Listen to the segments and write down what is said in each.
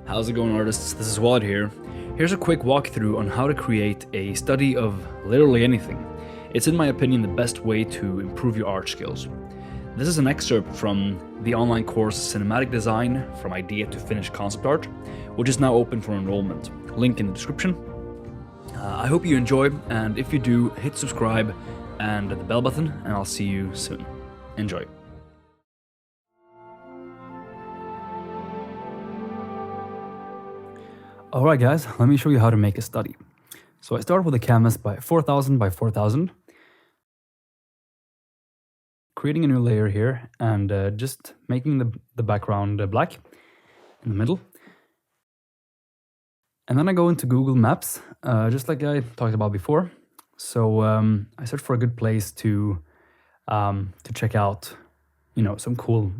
How's it going, artists? This is Wallet here. Here's a quick walkthrough on how to create a study of literally anything. It's in my opinion the best way to improve your art skills. This is an excerpt from the online course Cinematic Design from Idea to Finished Concept Art, which is now open for enrollment. Link in the description. I hope you enjoy, and if you do, hit subscribe and the bell button, and I'll see you soon. Enjoy. Alright guys, let me show you how to make a study. So I start with a canvas by 4000 by 4000. Creating a new layer here and just making the background black in the middle. And then I go into Google Maps, just like I talked about before. So I search for a good place to check out, some cool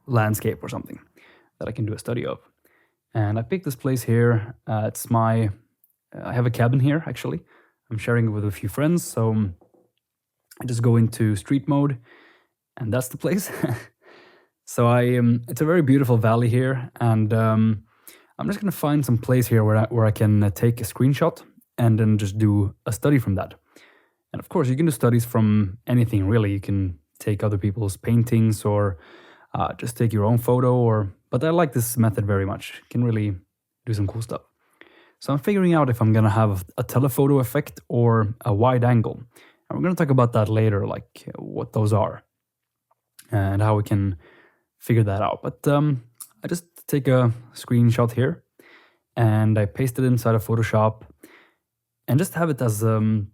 landscape or something that I can do a study of. And I picked this place here. I have a cabin here, actually. I'm sharing it with a few friends, so I just go into street mode, and that's the place. So it's a very beautiful valley here, and I'm just gonna find some place here where I can take a screenshot and then just do a study from that. And of course, you can do studies from anything, really. You can take other people's paintings or just take your own photo, but I like this method very much. You can really do some cool stuff. So I'm figuring out if I'm gonna have a telephoto effect or a wide angle. And we're gonna talk about that later, like what those are and how we can figure that out. But I just take a screenshot here and I paste it inside of Photoshop and just have it as on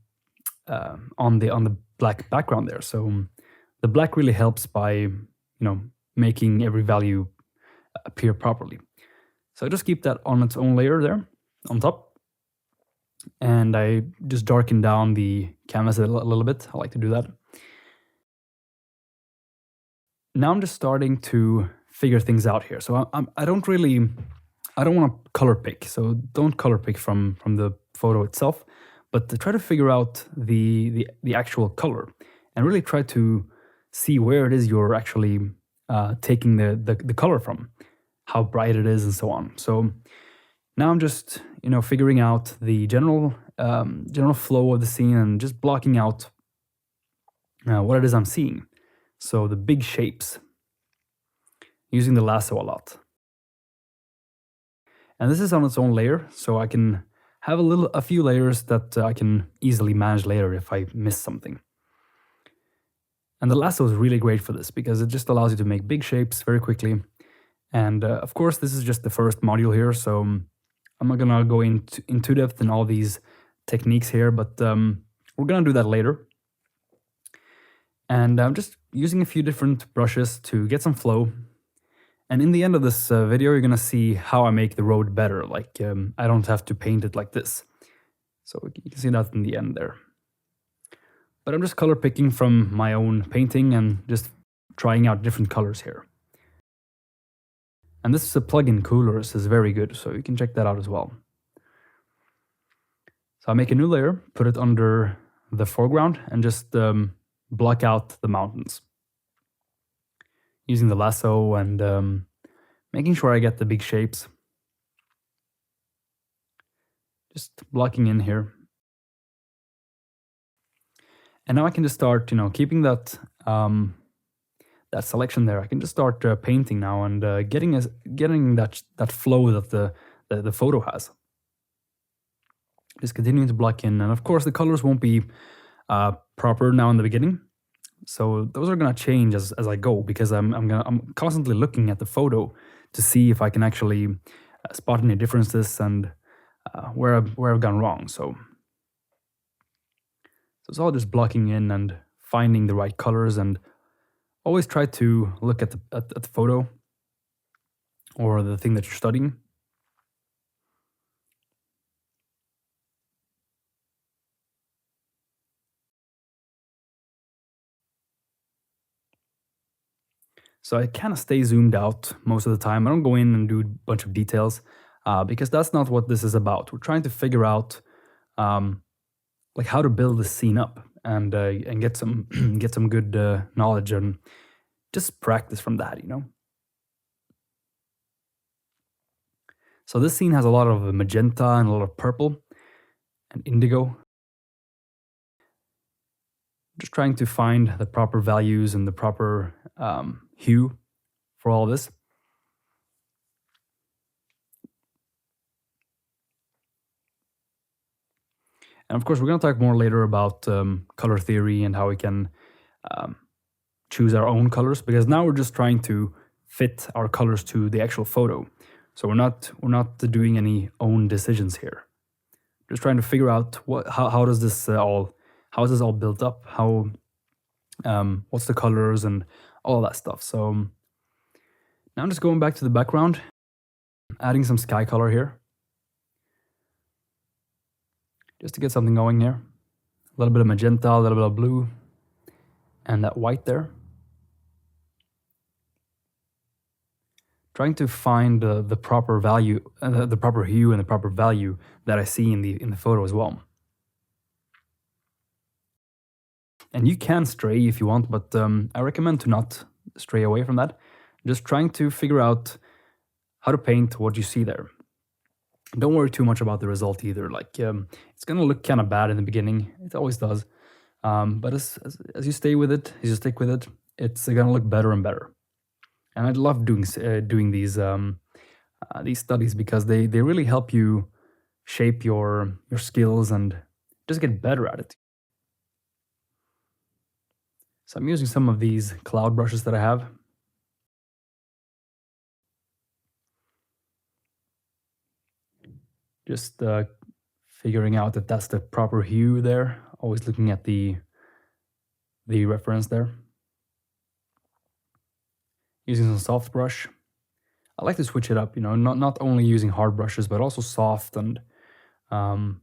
the black background there. So the black really helps by, making every value appear properly. So I just keep that on its own layer there on top. And I just darken down the canvas a little bit. I like to do that. Now I'm just starting to figure things out here. So I don't want to color pick. So don't color pick from the photo itself, but to try to figure out the actual color and really try to see where it is you're actually taking the color from, how bright it is and so on. So now I'm just, figuring out the general flow of the scene and just blocking out what it is I'm seeing. So the big shapes, using the lasso a lot. And this is on its own layer, so I can have a few layers that I can easily manage later if I miss something. And the lasso is really great for this because it just allows you to make big shapes very quickly. And of course, this is just the first module here, so I'm not gonna go into depth in all these techniques here, but we're gonna do that later. And I'm just using a few different brushes to get some flow. And in the end of this video, you're gonna see how I make the road better. Like I don't have to paint it like this. So you can see that in the end there. But I'm just color picking from my own painting and just trying out different colors here. And this is a plugin Coolers is very good, so you can check that out as well. So I make a new layer, put it under the foreground, and just block out the mountains. Using the lasso and making sure I get the big shapes. Just blocking in here. And now I can just start, keeping that that selection there. I can just start painting now and getting that flow that the photo has. Just continuing to block in, and of course the colors won't be proper now in the beginning. So those are gonna change as I go because I'm constantly looking at the photo to see if I can actually spot any differences and where I've gone wrong. So it's all just blocking in and finding the right colors, and always try to look at the photo or the thing that you're studying. So I kind of stay zoomed out most of the time. I don't go in and do a bunch of details because that's not what this is about. We're trying to figure out like how to build the scene up and get some good knowledge and just practice from that, So this scene has a lot of magenta and a lot of purple and indigo. Just trying to find the proper values and the proper hue for all this. And of course, we're going to talk more later about color theory and how we can choose our own colors, because now we're just trying to fit our colors to the actual photo. So we're not doing any own decisions here. Just trying to figure out how does this all is this all built up? How what's the colors and all that stuff. So now I'm just going back to the background, adding some sky color here, just to get something going here. A little bit of magenta, a little bit of blue, and that white there. Trying to find the proper value, the proper hue and the proper value that I see in the photo as well. And you can stray if you want, but I recommend to not stray away from that. Just trying to figure out how to paint what you see there. Don't worry too much about the result either. Like it's gonna look kind of bad in the beginning. It always does. But as you stay with it, as you stick with it, it's gonna look better and better. And I love doing these studies because they really help you shape your skills and just get better at it. So I'm using some of these cloud brushes that I have. Just figuring out that that's the proper hue there. Always looking at the reference there. Using some soft brush. I like to switch it up, not only using hard brushes, but also soft and kind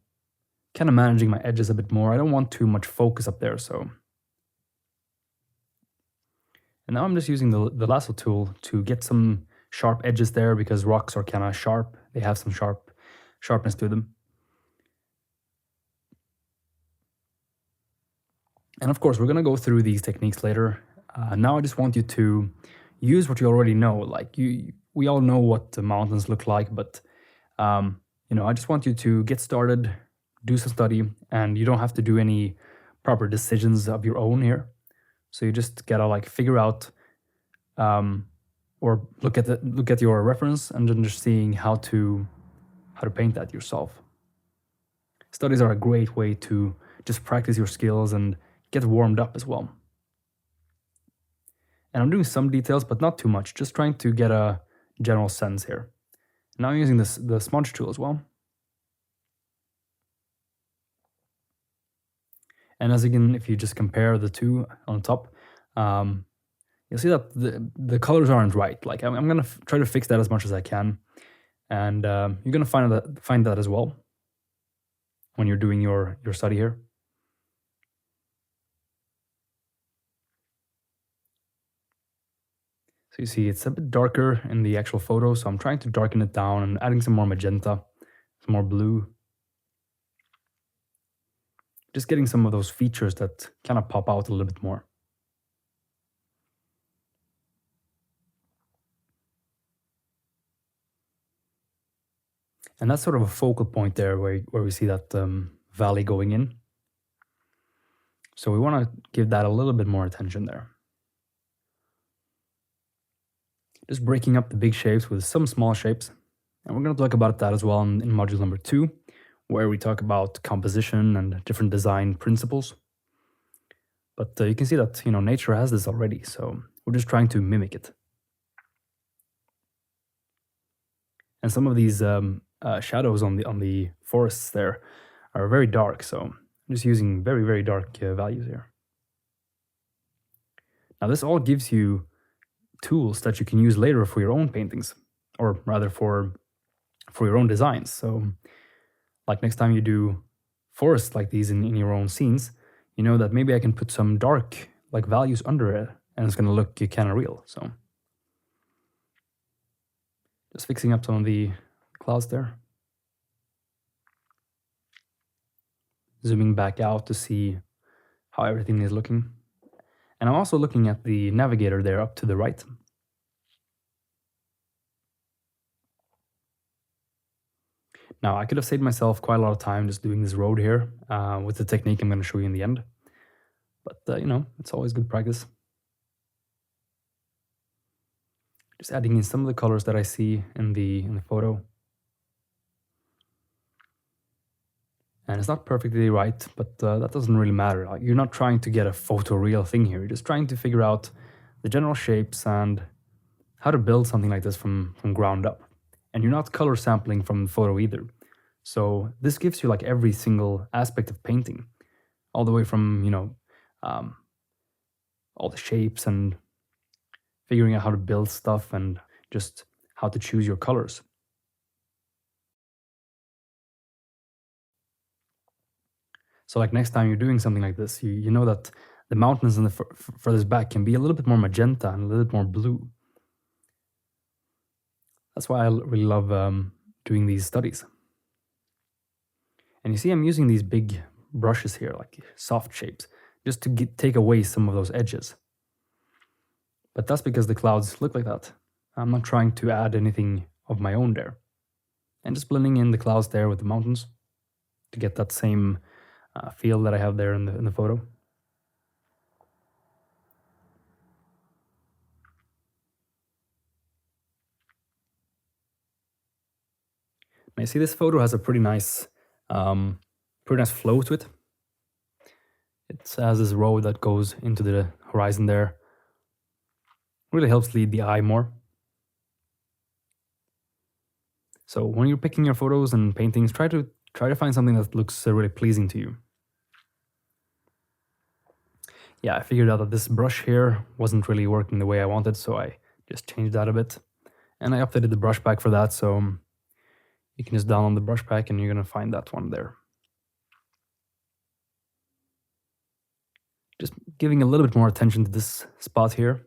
of managing my edges a bit more. I don't want too much focus up there, so. And now I'm just using the lasso tool to get some sharp edges there because rocks are kind of sharp. They have some sharpness to them. And of course, we're going to go through these techniques later. Now I just want you to use what you already know. Like we all know what the mountains look like, but I just want you to get started, do some study, and you don't have to do any proper decisions of your own here. So you just gotta figure out or look at your reference and then just seeing how to paint that yourself. Studies are a great way to just practice your skills and get warmed up as well. And I'm doing some details, but not too much, just trying to get a general sense here. Now I'm using the Smudge Tool as well. And as again, if you just compare the two on top, you'll see that the colors aren't right. Like I'm gonna try to fix that as much as I can, and you're gonna find that as well when you're doing your study here. So you see it's a bit darker in the actual photo, so I'm trying to darken it down and adding some more magenta, some more blue. Just getting some of those features that kind of pop out a little bit more. And that's sort of a focal point there where we see that valley going in. So we want to give that a little bit more attention there. Just breaking up the big shapes with some small shapes. And we're going to talk about that as well in module number 2, where we talk about composition and different design principles. But you can see that nature has this already, so we're just trying to mimic it. And some of these shadows on the forests there are very dark, so I'm just using very, very dark values here. Now this all gives you tools that you can use later for your own paintings, or rather for your own designs. So like next time you do forests like these in your own scenes, you know that maybe I can put some dark values under it and it's going to look kind of real. So just fixing up some of the clouds there. Zooming back out to see how everything is looking. And I'm also looking at the navigator there up to the right. Now, I could have saved myself quite a lot of time just doing this road here with the technique I'm going to show you in the end. But, it's always good practice. Just adding in some of the colors that I see in the photo. And it's not perfectly right, but that doesn't really matter. Like, you're not trying to get a photoreal thing here. You're just trying to figure out the general shapes and how to build something like this from ground up. And you're not color sampling from the photo either. So this gives you like every single aspect of painting, all the way from, all the shapes and figuring out how to build stuff and just how to choose your colors. So like next time you're doing something like this, you know that the mountains in the furthest back can be a little bit more magenta and a little bit more blue. That's why I really love doing these studies. And you see I'm using these big brushes here, like soft shapes, just to take away some of those edges. But that's because the clouds look like that. I'm not trying to add anything of my own there. And just blending in the clouds there with the mountains to get that same feel that I have there in the photo. And you see this photo has a pretty nice flow to it. It has this road that goes into the horizon there. Really helps lead the eye more. So when you're picking your photos and paintings, try to find something that looks really pleasing to you. Yeah, I figured out that this brush here wasn't really working the way I wanted, so I just changed that a bit. And I updated the brush pack for that, so you can just download the brush pack and you're gonna find that one there. Just giving a little bit more attention to this spot here,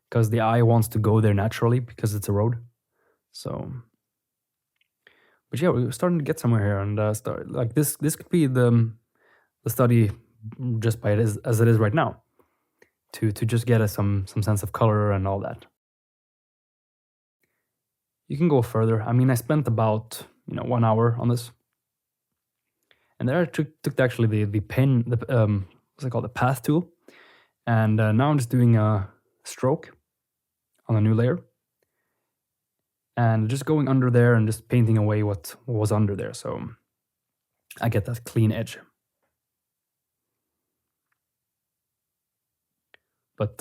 because the eye wants to go there naturally because it's a road. So, but yeah, we're starting to get somewhere here, and start like this. This could be the study just by it as it is right now, to just get some sense of color and all that. You can go further. I mean, I spent about 1 hour on this, and there I took actually the pen, what's it called, the path tool, and now I'm just doing a stroke on a new layer, and just going under there and just painting away what was under there, so I get that clean edge. But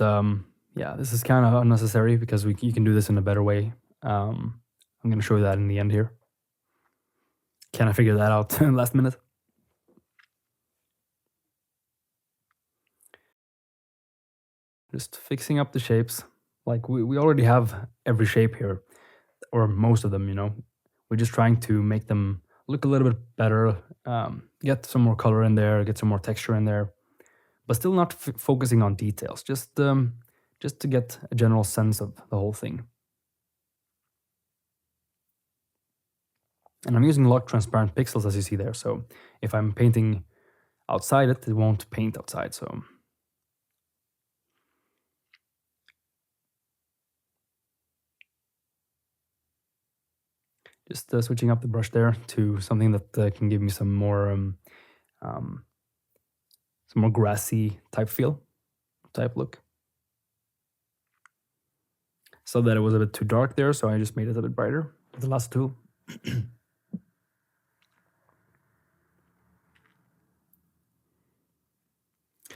yeah, this is kind of unnecessary because you can do this in a better way. I'm going to show you that in the end here. Can I figure that out last minute? Just fixing up the shapes. Like we already have every shape here, or most of them, We're just trying to make them look a little bit better, get some more color in there, get some more texture in there, but still not focusing on details, just to get a general sense of the whole thing. And I'm using a lot of transparent pixels, as you see there, so if I'm painting outside it won't paint outside, so. Just switching up the brush there to something that can give me some more grassy type look. So that it was a bit too dark there, so I just made it a bit brighter with the last tool.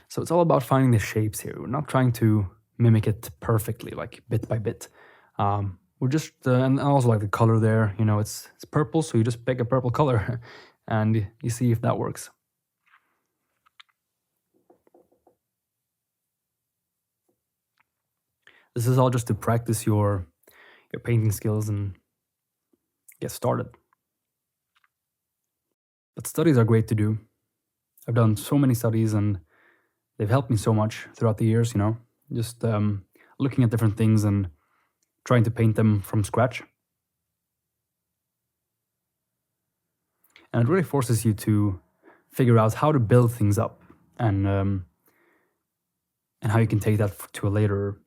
So it's all about finding the shapes here. We're not trying to mimic it perfectly, like bit by bit. We're just, and also like the color there, it's purple, so you just pick a purple color and you see if that works. This is all just to practice your painting skills and get started. But studies are great to do. I've done so many studies and they've helped me so much throughout the years, just looking at different things and trying to paint them from scratch. And it really forces you to figure out how to build things up and how you can take that to a later,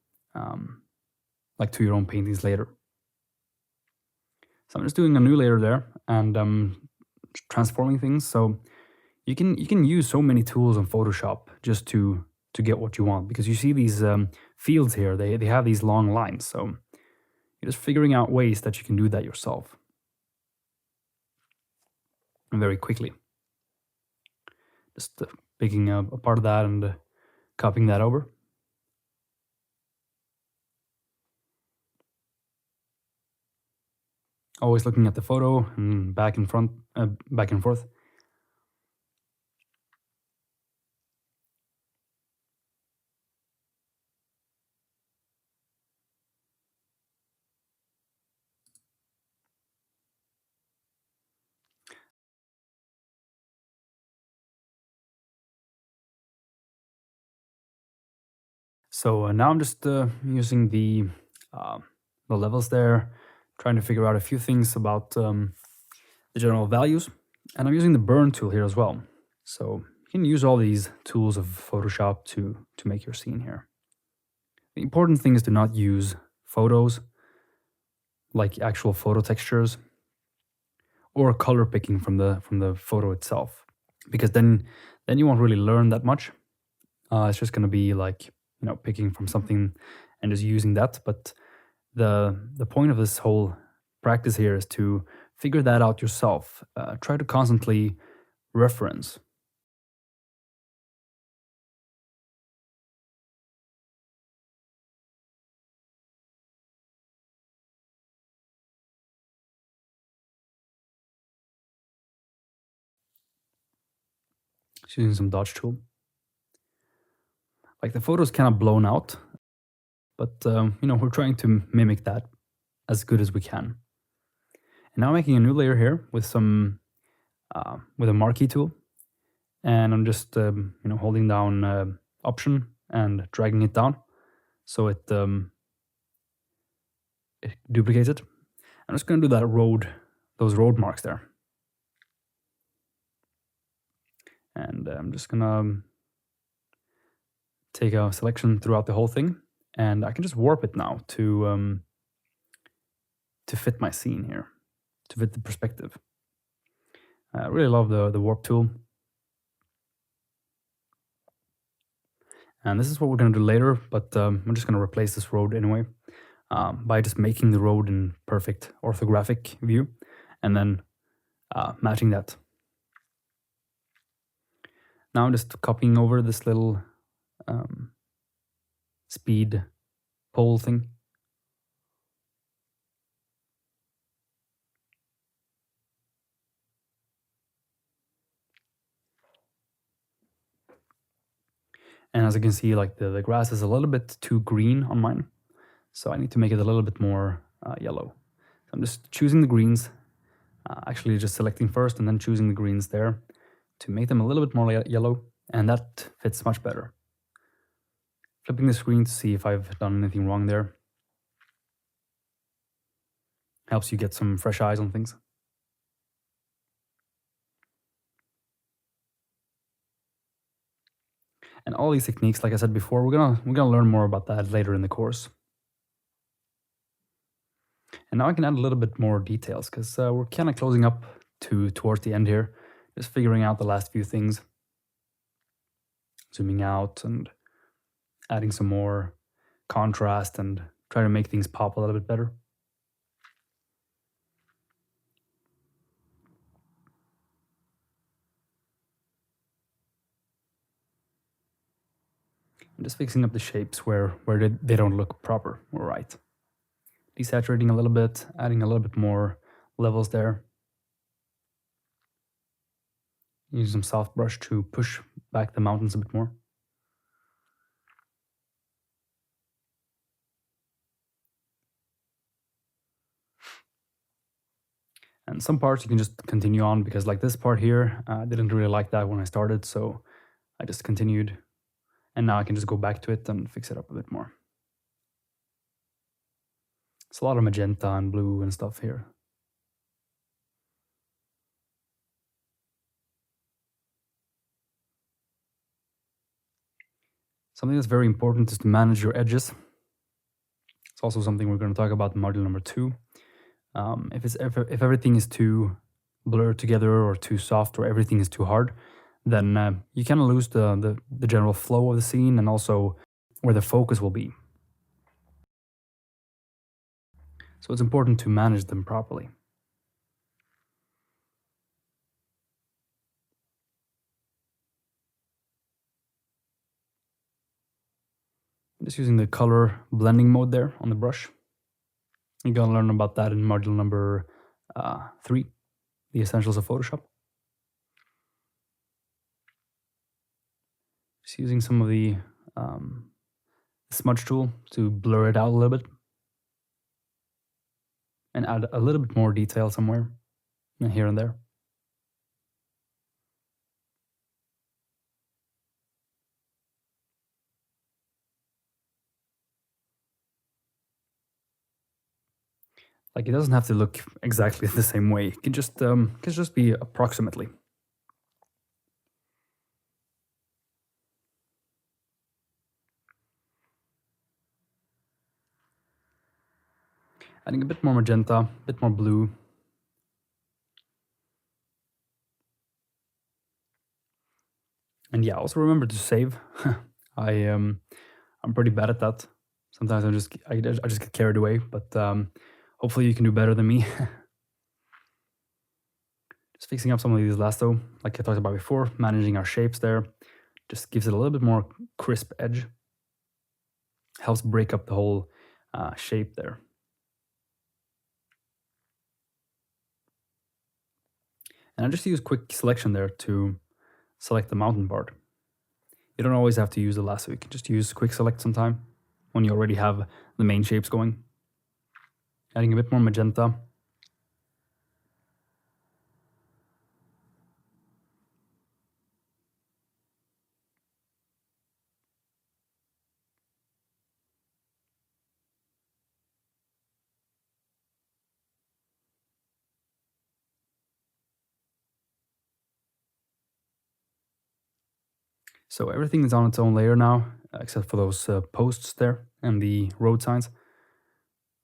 like to your own paintings later. So I'm just doing a new layer there and transforming things. So you can use so many tools in Photoshop just to get what you want, because you see these fields here, they have these long lines. So you're just figuring out ways that you can do that yourself and very quickly. Just picking a part of that and copying that over. Always looking at the photo and back and forth. So now I'm just using the levels there, trying to figure out a few things about the general values. And I'm using the burn tool here as well. So you can use all these tools of Photoshop to make your scene here. The important thing is to not use photos, like actual photo textures, or color picking from the photo itself, because then you won't really learn that much. It's just going to be like, picking from something and just using that. But the point of this whole practice here is to figure that out yourself. Try to constantly reference. Just using some dodge tool. Like the photo's kind of blown out, but we're trying to mimic that as good as we can. And now I'm making a new layer here with some with a Marquee tool, and I'm just holding down Option and dragging it down so it duplicates it. I'm just going to do those road marks there, and I'm just gonna take a selection throughout the whole thing, and I can just warp it now to fit my scene here, to fit the perspective. I really love the warp tool. And this is what we're going to do later, but I'm just going to replace this road anyway by just making the road in perfect orthographic view and then matching that. Now I'm just copying over this little speed pole thing. And as you can see, like the grass is a little bit too green on mine. So I need to make it a little bit more yellow. So I'm just choosing the greens, actually just selecting first and then choosing the greens there to make them a little bit more yellow, and that fits much better. Flipping the screen to see if I've done anything wrong there. Helps you get some fresh eyes on things. And all these techniques, like I said before, we're gonna learn more about that later in the course. And now I can add a little bit more details because we're kind of closing up towards the end here, just figuring out the last few things. Zooming out and adding some more contrast and try to make things pop a little bit better. And just fixing up the shapes where they don't look proper or right. Desaturating a little bit, adding a little bit more levels there. Use some soft brush to push back the mountains a bit more. And some parts you can just continue on, because like this part here, I didn't really like that when I started, so I just continued. And now I can just go back to it and fix it up a bit more. It's a lot of magenta and blue and stuff here. Something that's very important is to manage your edges. It's also something we're going to talk about in module number 2. If everything is too blurred together or too soft or everything is too hard, then you kind of lose the general flow of the scene and also where the focus will be. So it's important to manage them properly. Just using the color blending mode there on the brush. You're gonna learn about that in module number 3, the essentials of Photoshop. Just using some of the Smudge Tool to blur it out a little bit and add a little bit more detail somewhere here and there. Like, it doesn't have to look exactly the same way. It can just be approximately. Adding a bit more magenta, a bit more blue. And yeah, also remember to save. I'm pretty bad at that. Sometimes I just get carried away, but hopefully you can do better than me. Just fixing up some of these lasso, like I talked about before, managing our shapes there, just gives it a little bit more crisp edge. Helps break up the whole shape there. And I just use quick selection there to select the mountain part. You don't always have to use the lasso, you can just use quick select sometime when you already have the main shapes going. Adding a bit more magenta. So everything is on its own layer now, except for those posts there and the road signs,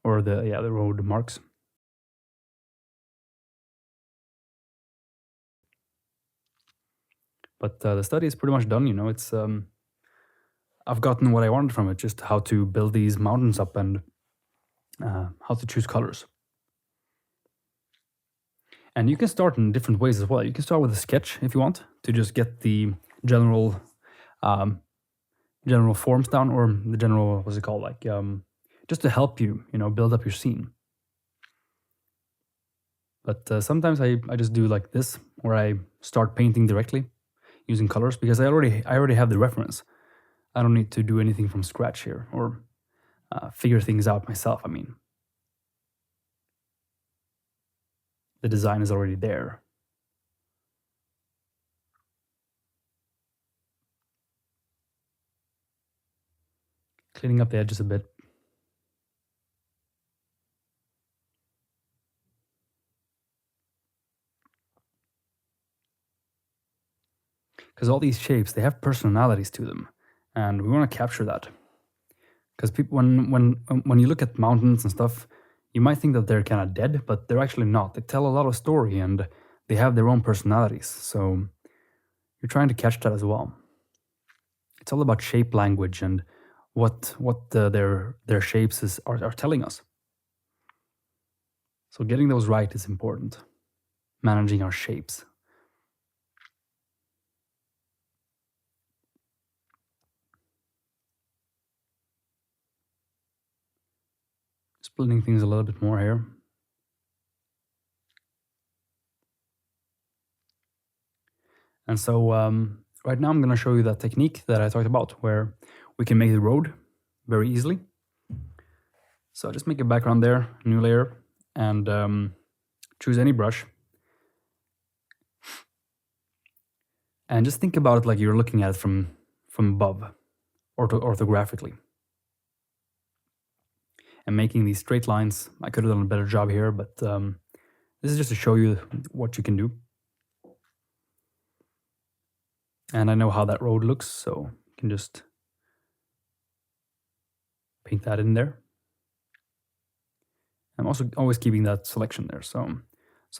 or the road marks. But the study is pretty much done. You know, it's I've gotten what I wanted from it, just how to build these mountains up and how to choose colors. And you can start in different ways as well. You can start with a sketch if you want to just get the general forms down, or the general, what's it called, like just to help you, build up your scene. But sometimes I just do like this, where I start painting directly using colors, because I already have the reference. I don't need to do anything from scratch here, or figure things out myself. I mean, the design is already there. Cleaning up the edges a bit. Because all these shapes, they have personalities to them, and we want to capture that. Because people, when you look at mountains and stuff, you might think that they're kind of dead, but they're actually not. They tell a lot of story, and they have their own personalities. So you're trying to catch that as well. It's all about shape language and what their shapes are telling us. So getting those right is important. Managing our shapes. Splitting things a little bit more here. And so right now I'm going to show you that technique that I talked about, where we can make the road very easily. So just make a background there, new layer, and choose any brush. And just think about it like you're looking at it from above, orthographically. And making these straight lines. I could have done a better job here, but this is just to show you what you can do. And I know how that road looks, so you can just paint that in there. I'm also always keeping that selection there. So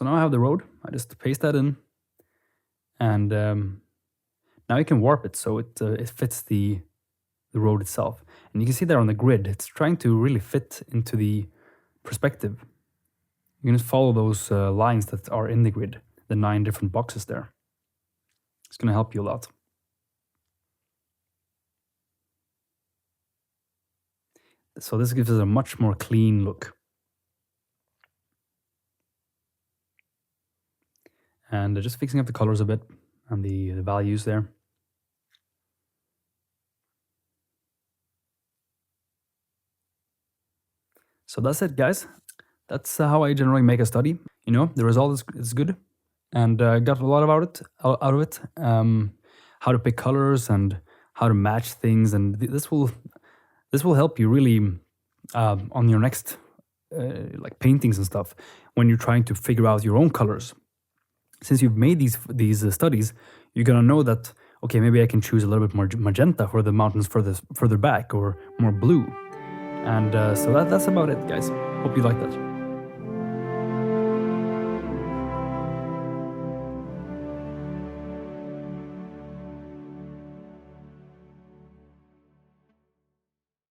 now I have the road. I just paste that in, and now you can warp it so it fits the road itself. And you can see there on the grid, it's trying to really fit into the perspective. You can just follow those lines that are in the grid, the 9 different boxes there. It's going to help you a lot. So this gives us a much more clean look. And just fixing up the colors a bit and the values there. So that's it, guys. That's how I generally make a study. You know, the result is good, and I got a lot out of it. How to pick colors and how to match things, and this will help you really on your next like paintings and stuff when you're trying to figure out your own colors. Since you've made these studies, you're gonna know that, okay, maybe I can choose a little bit more magenta for the mountains further back, or more blue. And so that's about it, guys. Hope you like that.